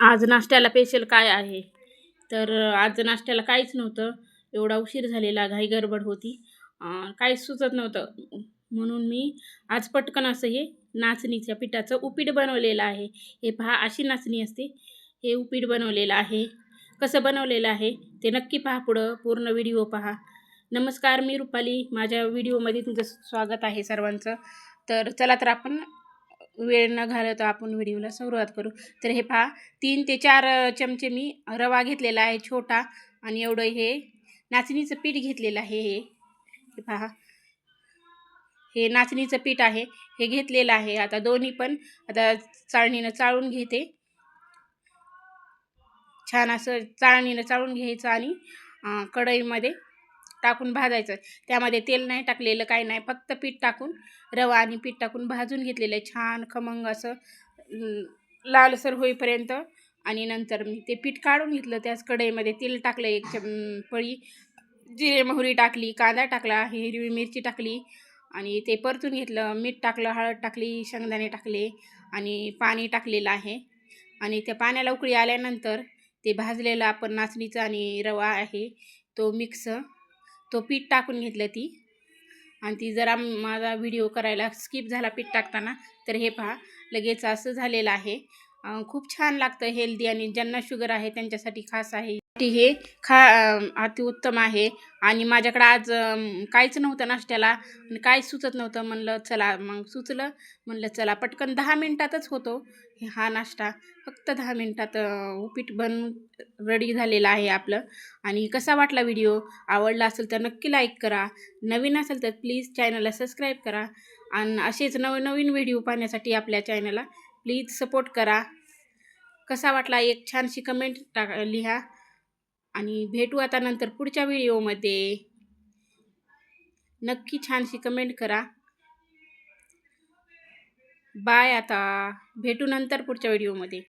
आज नाश्त्याला स्पेशल काय आहे? तर आज नाश्त्याला काहीच नव्हतं. एवढा उशीर झालेला, घाई गडबड होती. काहीच सुचत नव्हतं. म्हणून मी आज पटकन असं हे नाचणीच्या पिठाचं उपीट बनवलेलं आहे. हे पहा, अशी नाचणी असते. हे उपीट बनवलेलं आहे. कसं बनवलेलं आहे ते नक्की पहा, पुढं पूर्ण व्हिडिओ पहा. नमस्कार, मी रुपाली. माझ्या व्हिडिओमध्ये तुझं स्वागत आहे सर्वांचं. तर चला, तर आपण वेळ न घालवता आपण व्हिडिओला सुरुवात करू. तर हे पहा, 3 ते 4 चमचे मी रवा घेतलेला आहे छोटा, आणि एवढं हे नाचणीचं पीठ घेतलेलं आहे. हे पहा, हे नाचणीचं पीठ आहे, हे घेतलेलं आहे. आता दोन्ही पण आता चाळणीनं चाळून घेते. छान असं चाळणीनं चाळून घ्यायचं आणि कढईमध्ये टाकून भाजायचं. त्यामध्ये तेल नाही टाकलेलं, काही नाही, फक्त पीठ टाकून, रवा आणि पीठ टाकून भाजून घेतलेलं आहे छान खमंग असं लालसर होईपर्यंत. आणि नंतर मी ते पीठ काढून घेतलं. त्याच कढईमध्ये तेल टाकलं, एक पळी जिरे मोहरी टाकली, कांदा टाकला, हिरवी मिरची टाकली आणि ते परतून घेतलं. मीठ टाकलं, हळद टाकली, शेंगदाणे टाकले आणि पाणी टाकलेलं आहे. आणि त्या पाण्याला उकळी आल्यानंतर ते भाजलेलं आपण नाचणीचं आणि रवा आहे तो पीठ टाकून घेतलं ती. आणि ती जरा माझा व्हिडिओ करायला स्किप झाला पीठ टाकताना. तर हे पहा, लगेच असं झालेलं आहे. खूप छान लागतं, हेल्दी, आणि ज्यांना शुगर आहे त्यांच्यासाठी खास आहे. हे अतिउत्तम आहे. आणि माझ्याकडे आज काहीच नव्हतं नाश्त्याला आणि काहीच सुचत नव्हतं. म्हणलं चला पटकन 10 मिनटातच होतो हा नाश्ता. फक्त 10 मिनटात उपीट बनून रेडी झालेला आहे आपलं. आणि कसा वाटला व्हिडिओ? आवडला असेल तर नक्की लाईक करा. नवीन असेल तर प्लीज चॅनलला सबस्क्राईब करा. आणि असेच नवनवीन व्हिडिओ पाहण्यासाठी आपल्या चॅनलला प्लीज सपोर्ट करा. कसा वाटला एक छानशी कमेंट लिहा. आणि भेटू आता नंतर पुढच्या व्हिडिओमध्ये. नक्की छानशी कमेंट करा. बाय. आता भेटू नंतर पुढच्या व्हिडिओमध्ये.